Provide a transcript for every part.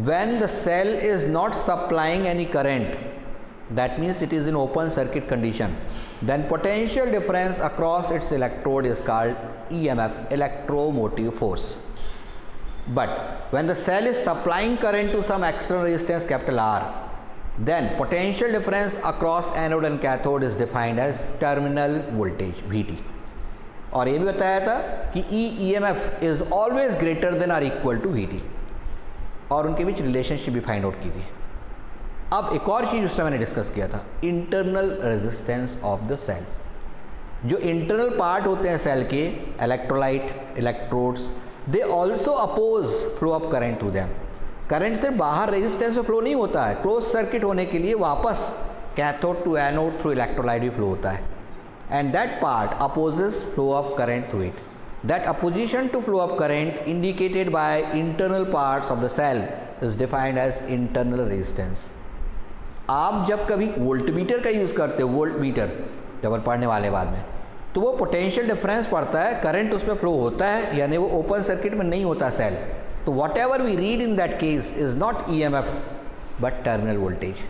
when the cell is not supplying any current, that means it is in open circuit condition, then potential difference across its electrode is called EMF, electromotive force. But when the cell is supplying current to some external resistance capital R, then potential difference across anode and cathode is defined as terminal voltage VT. और ये भी बताया था कि EMF is always greater than or equal to VT, और उनके बीच relationship भी find out की थी. अब एक और चीज़ उसमें मैंने डिस्कस किया था, internal resistance of the cell. जो इंटरनल पार्ट होते हैं सेल के, electrolyte, electrodes, they also oppose flow of current through them. Current से बाहर रेजिस्टेंस में फ्लो नहीं होता है, क्लोज सर्किट होने के लिए वापस cathode to anode through electrolyte भी फ्लो होता है, and that part opposes flow of current through it. That opposition to flow of current indicated by internal parts of the cell is defined as internal resistance. आप जब कभी voltmeter का use करते हो, volt meter जब हम पढ़ने वाले बाद में, तो वो पोटेंशियल डिफरेंस पड़ता है, करंट उसमें फ्लो होता है, यानी वो ओपन सर्किट में नहीं होता सेल. तो whatever we read in that case is not EMF but terminal voltage.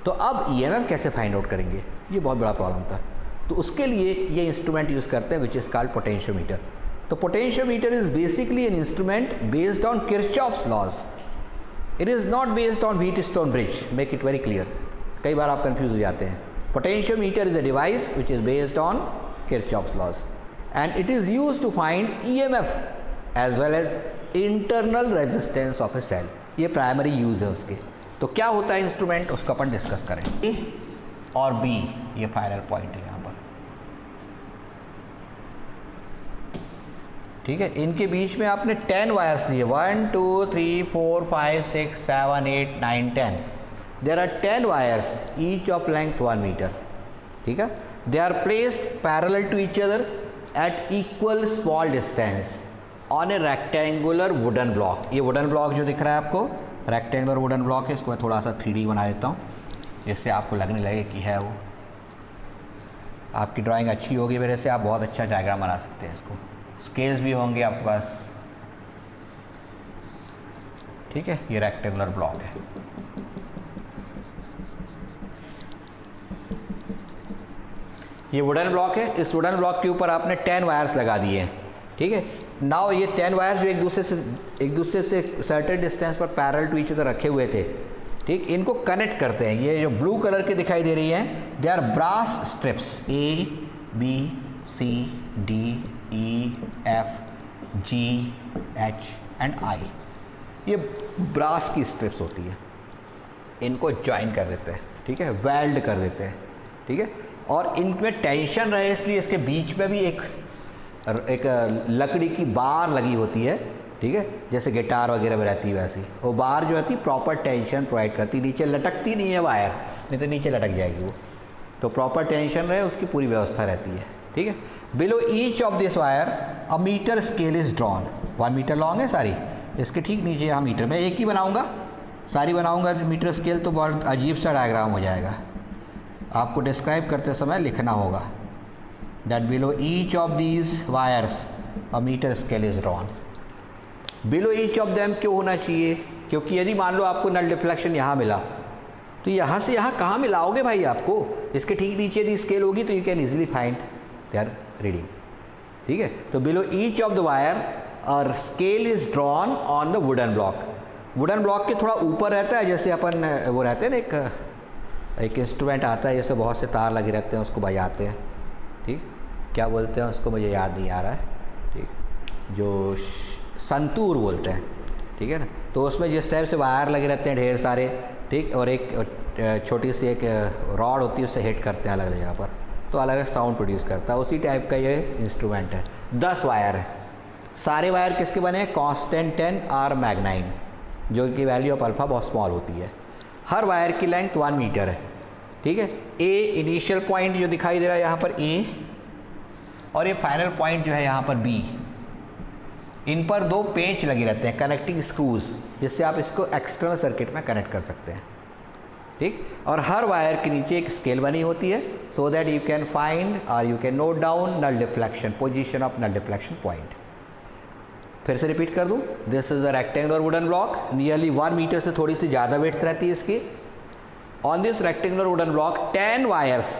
तो अब EMF कैसे फाइंड आउट करेंगे, ये बहुत बड़ा प्रॉब्लम था. तो उसके लिए ये इंस्ट्रूमेंट यूज़ करते हैं विच इज़ कॉल्ड पोटेंशियोमीटर. तो potentiometer is basically an instrument based on Kirchhoff's laws. It is not based on Wheatstone bridge, make it very clear. कई बार आप कंफ्यूज हो जाते हैं. Potentiometer is a device which is based on Kirchhoff's laws and it is use to find EMF as well as internal resistance of a cell. ये primary use है उसके. तो क्या होता है इंस्ट्रूमेंट, उसको अपन डिस्कस करें. A और B ये फाइनल पॉइंट है यहाँ पर, ठीक है. इनके बीच में आपने 10 वायर्स दिए, 1 2 3 4 5 6 7 8 9 10. There are 10 wires each of length 1 metre, ठीक है. They are placed parallel to each other at equal small distance on a rectangular wooden block. ये वुडन ब्लॉक जो दिख रहा है आपको, रेक्टेंगुलर वुडन ब्लॉक है. इसको मैं थोड़ा सा 3D बना देता हूँ जिससे आपको लगने लगे कि है वो. आपकी ड्राइंग अच्छी होगी मेरे से, आप बहुत अच्छा डायग्राम बना सकते हैं. इसको स्केल्स भी होंगे आपके पास, ठीक है. ये रेक्टेंगुलर ब्लॉक है. ये वुडन ब्लॉक है. इस वुडन ब्लॉक के ऊपर आपने 10 वायर्स लगा दिए हैं, ठीक है. नाउ ये 10 वायर्स जो एक दूसरे से सर्टेन डिस्टेंस पर पैरेलल टू ईच अदर रखे हुए थे, ठीक, इनको कनेक्ट करते हैं. ये जो ब्लू कलर के दिखाई दे रही हैं, they are brass strips A B C D E F G H and I. ये ब्रास की स्ट्रिप्स होती है. इनको ज्वाइन कर देते हैं, ठीक है, वेल्ड कर देते हैं, ठीक है. और इनमें टेंशन रहे इसलिए इसके बीच में भी एक लकड़ी की बार लगी होती है, ठीक है, जैसे गिटार वगैरह में रहती है वैसी. वो बार जो रहती है प्रॉपर टेंशन प्रोवाइड करती, नीचे लटकती नहीं है वायर, नहीं तो नीचे लटक जाएगी वो. तो प्रॉपर टेंशन रहे उसकी पूरी व्यवस्था रहती है, ठीक है. Below each of this wire a metre scale is drawn. 1 metre long है सारी, इसके ठीक नीचे यहाँ मीटर. मैं एक ही बनाऊँगा, सारी बनाऊँगा मीटर स्केल तो बहुत अजीब सा डायग्राम हो जाएगा. आपको डिस्क्राइब करते समय लिखना होगा that below each of these wires a metre scale is drawn. Below each of them क्यों होना चाहिए, क्योंकि यदि मान लो आपको नल डिफ्लेक्शन यहाँ मिला, तो यहाँ से यहाँ कहाँ मिलाओगे भाई आपको. इसके ठीक नीचे यदि स्केल होगी तो you can easily find their reading, ठीक है. तो below each of the wire और scale is drawn on the wooden block. Wooden block के थोड़ा ऊपर रहता है, जैसे अपन वो रहते हैं ना, एक इंस्ट्रूमेंट आता है जैसे बहुत से तार लगे रहते हैं, उसको बजाते हैं, ठीक, क्या बोलते हैं उसको, मुझे याद नहीं आ रहा है, ठीक, जो संतूर बोलते हैं, ठीक है ना. तो उसमें जिस टाइप से वायर लगे रहते हैं ढेर सारे, ठीक, और एक छोटी सी एक रॉड होती है, उससे हिट करते हैं अलग अलग जगह पर, तो अलग अलग साउंड प्रोड्यूस करता है. उसी टाइप का ये इंस्ट्रूमेंट है. 10 वायर है. सारे वायर किसके बने हैं, कांस्टेंट 10 R मैग्नाइन, जो इनकी वैल्यू ऑफ अल्फा बहुत स्मॉल होती है. हर वायर की लेंथ 1 मीटर है, ठीक है. A इनिशियल पॉइंट जो दिखाई दे रहा है यहाँ पर A, और ये फाइनल पॉइंट जो है यहाँ पर B. इन पर 2 पेंच लगे रहते हैं, कनेक्टिंग स्क्रूज, जिससे आप इसको एक्सटर्नल सर्किट में कनेक्ट कर सकते हैं, ठीक. और हर वायर के नीचे एक स्केल बनी होती है, so that you can find और you can note down null deflection, position of null deflection point. फिर से रिपीट कर दूँ, this is a rectangular wooden block, nearly 1 metre से थोड़ी सी ज़्यादा विड्थ रहती है इसकी। On this rectangular wooden block 10 wires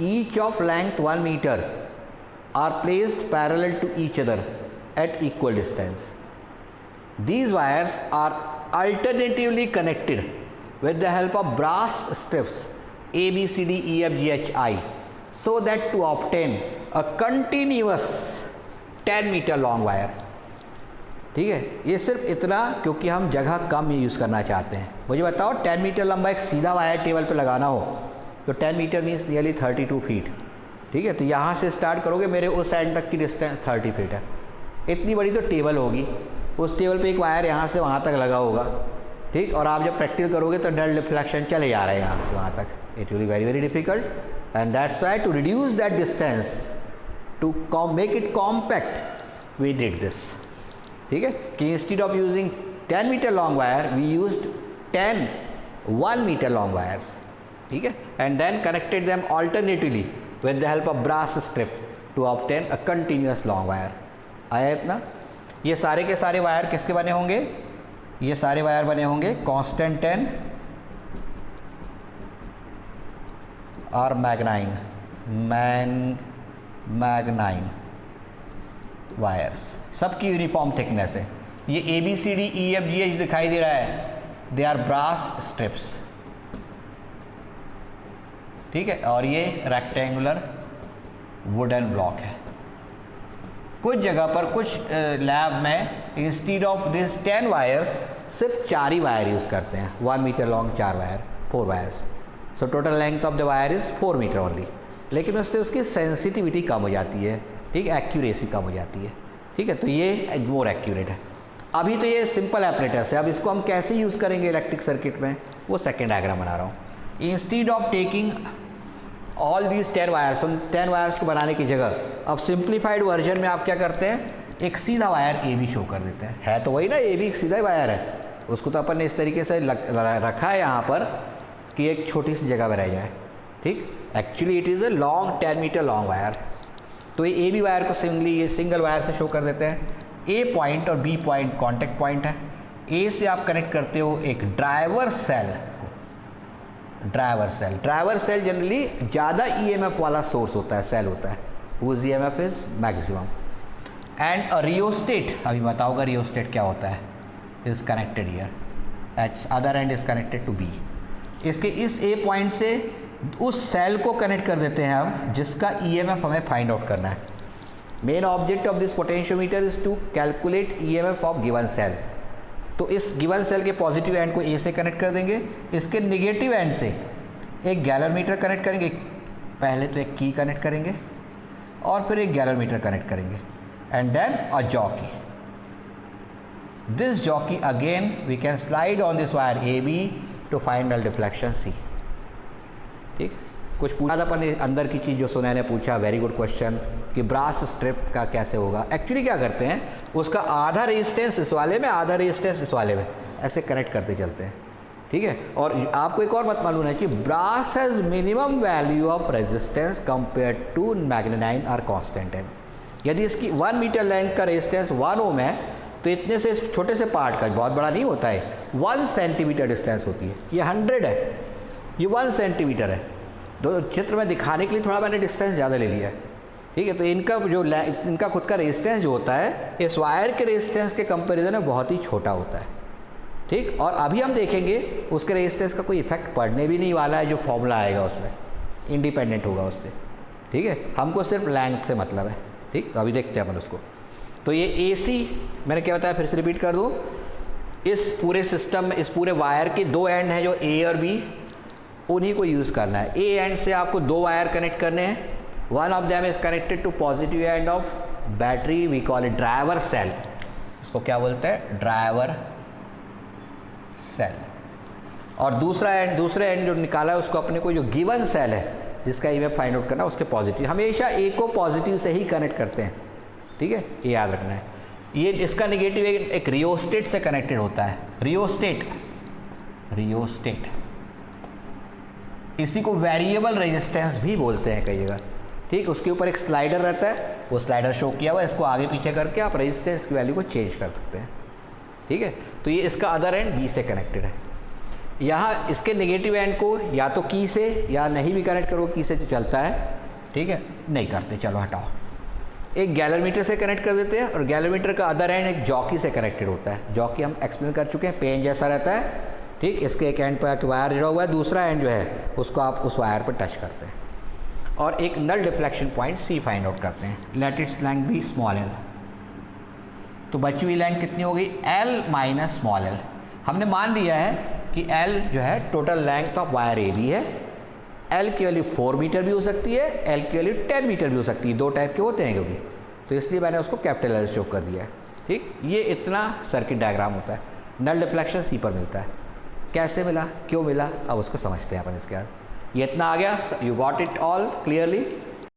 each of length 1 metre are placed parallel to each other at equal distance. These wires are alternatively connected with the help of brass strips A, B, C, D, E, F, G, H, I so that to obtain a continuous 10 meter long wire। ठीक है, ये सिर्फ इतना क्योंकि हम जगह कम use करना चाहते हैं। मुझे बताओ 10 मीटर लंबा एक सीधा वायर टेबल पे लगाना हो तो 10 मीटर मीन्स नियरली 32 फीट। ठीक है, तो यहाँ से स्टार्ट करोगे, मेरे उस एंड तक की डिस्टेंस 30 फीट है। इतनी बड़ी तो टेबल होगी, उस टेबल पे एक वायर यहाँ से वहाँ तक लगा होगा। ठीक, और आप जब प्रैक्टिस करोगे तो डल डिफ्लेक्शन चले जा रहे हैं यहाँ से वहाँ तक, it will be very very difficult and that's why to reduce that distance to make it compact we did this. ठीक है, कि instead of using 10 metre long wire we used 10 1 metre long wires. ठीक है, and then connected them alternatively with the help of brass strip to obtain a continuous long wire. आया इतना? ये सारे के सारे वायर किसके बने होंगे? ये सारे वायर बने होंगे कांस्टेंट 10 और मैग्नाइन वायर्स, सबकी यूनिफॉर्म थिकनेस है। ये ABCD EFGH दिखाई दे रहा है, दे आर ब्रास स्ट्रिप्स। ठीक है, और ये रेक्टेंगुलर वुडन ब्लॉक है। कुछ जगह पर कुछ लैब में इंस्टीड ऑफ दिस 10 वायर्स सिर्फ 4 ही वायर यूज़ करते हैं, 1 metre long 4 wire, 4 wires. So total length of the wire is 4 metre only, लेकिन उससे उसकी सेंसिटिविटी कम हो जाती है। ठीक, एक्यूरेसी कम हो जाती है। ठीक है, तो ये मोर एक्यूरेट है। अभी तो ये सिंपल एपरेटस है, अब इसको हम कैसे यूज़ करेंगे इलेक्ट्रिक सर्किट में, वो सेकेंड डायग्राम बना रहा हूँ। Instead of taking all these 10 wires, उन 10 वायर्स को बनाने की जगह अब सिंप्लीफाइड वर्जन में आप क्या करते हैं, एक सीधा वायर AB शो कर देते हैं। है तो वही ना, AB एक सीधा वायर है, उसको तो अपन ने इस तरीके से रखा है यहाँ पर कि एक छोटी सी जगह में रह जाए। ठीक, actually it is a long 10 metre long wire. तो ये AB वायर को ये सिंगल वायर से शो कर देते हैं। A पॉइंट और B पॉइंट कॉन्टेक्ट पॉइंट है। A से आप कनेक्ट करते हो एक ड्राइवर सेल को। ड्राइवर सेल जनरली ज़्यादा EMF वाला सोर्स होता है, सेल होता है, whose EMF is maximum। And a rheostat, अभी बताओगा रियोस्टेट क्या होता है, is connected here, at other end is connected to B। इसके इस A पॉइंट से उस सेल को कनेक्ट कर देते हैं हम, जिसका EMF हमें फाइंड आउट करना है। Main object of this potentiometer is to calculate EMF of given cell. तो इस गिवन सेल के पॉजिटिव एंड को A से कनेक्ट कर देंगे, इसके नेगेटिव एंड से एक गैलोमीटर कनेक्ट करेंगे। पहले तो एक की कनेक्ट करेंगे और फिर एक गैलोमीटर कनेक्ट करेंगे, and then a jockey. This jockey again we can slide on this wire AB to find the deflection C। ठीक, कुछ पूछा था अपन अंदर की चीज़ जो सुनैन ने पूछा, वेरी गुड क्वेश्चन, कि ब्रास स्ट्रिप का कैसे होगा। एक्चुअली क्या करते हैं, उसका आधा रेजिस्टेंस इस वाले में, आधा रेजिस्टेंस इस वाले में, ऐसे कनेक्ट करते चलते हैं। ठीक है, और आपको एक और बात मालूम है कि brass has minimum value of resistance compare to manganin और कांस्टेंट एन। यदि इसकी 1 मीटर लेंथ का रेजिस्टेंस 1 ओम है तो इतने से इस छोटे से पार्ट का बहुत बड़ा नहीं होता है, 1 सेंटीमीटर डिस्टेंस होती है। ये 100 है, ये 1 सेंटीमीटर है। तो चित्र में दिखाने के लिए थोड़ा मैंने डिस्टेंस ज़्यादा ले लिया है। ठीक है, तो इनका खुद का रेजिस्टेंस जो होता है इस वायर के रेजिस्टेंस के कंपैरिजन में बहुत ही छोटा होता है। ठीक, और अभी हम देखेंगे उसके रेजिस्टेंस का कोई इफेक्ट पड़ने भी नहीं वाला है, जो फॉर्मूला आएगा उसमें इंडिपेंडेंट होगा उससे। ठीक है, हमको सिर्फ लेंथ से मतलब है। ठीक, तो अभी देखते हैं अपन उसको। तो ये AC मैंने क्या बताया, फिर से रिपीट कर दूँ, इस पूरे सिस्टम में इस पूरे वायर के 2 एंड हैं जो A और B, उन्हीं को यूज़ करना है। A एंड से आपको 2 वायर कनेक्ट करने हैं। One of them is connected to positive end of battery, we call it driver cell. इसको क्या बोलते हैं, ड्राइवर सेल। और दूसरे एंड जो निकाला है उसको अपने को जो गिवन सेल है जिसका EMF फाइंड आउट करना, उसके पॉजिटिव, हमेशा A को पॉजिटिव से ही कनेक्ट करते हैं। ठीक है, ये याद रखना है। ये इसका नेगेटिव एक रियोस्टेट से कनेक्टेड होता है। रियोस्टेट इसी को वेरिएबल रेजिस्टेंस भी बोलते हैं कई जगह। ठीक, उसके ऊपर एक स्लाइडर रहता है, वो स्लाइडर शो किया हुआ है, इसको आगे पीछे करके आप रेजिस्टेंस की वैल्यू को चेंज कर सकते हैं। ठीक है, तो ये इसका अदर एंड बी से कनेक्टेड है। यहाँ इसके नेगेटिव एंड को या तो की से या नहीं भी कनेक्ट करो, की से जो चलता है, ठीक है, नहीं करते, चलो हटाओ। एक गैलोमीटर से कनेक्ट कर देते हैं, और गैलोमीटर का अदर एंड एक जॉकी से कनेक्टेड होता है। जॉकी हम एक्सप्लेन कर चुके हैं, पेन जैसा रहता है, ठीक। इसके एक एंड पर आके वायर जुड़ा हुआ है, दूसरा एंड जो है उसको आप उस वायर पर टच करते हैं, और एक null deflection point C find out करते हैं। Let its length be small L. तो बची हुई लेंथ कितनी हो गई? L minus small L. हमने मान लिया है कि एल जो है total length of wire A B है। एल की वैल्यू 4 मीटर भी हो सकती है, एल की वैल्यू 10 मीटर भी हो सकती है, दो टाइप के होते हैं क्योंकि, तो इसलिए मैंने उसको कैपिटल एल शो कर दिया है। ठीक, ये इतना सर्किट डायग्राम होता है। नल डिफ्लेक्शन सी पर मिलता है। कैसे मिला, क्यों मिला, अब उसको समझते हैं अपन इसके बाद। ये इतना आ गया, you got it all clearly.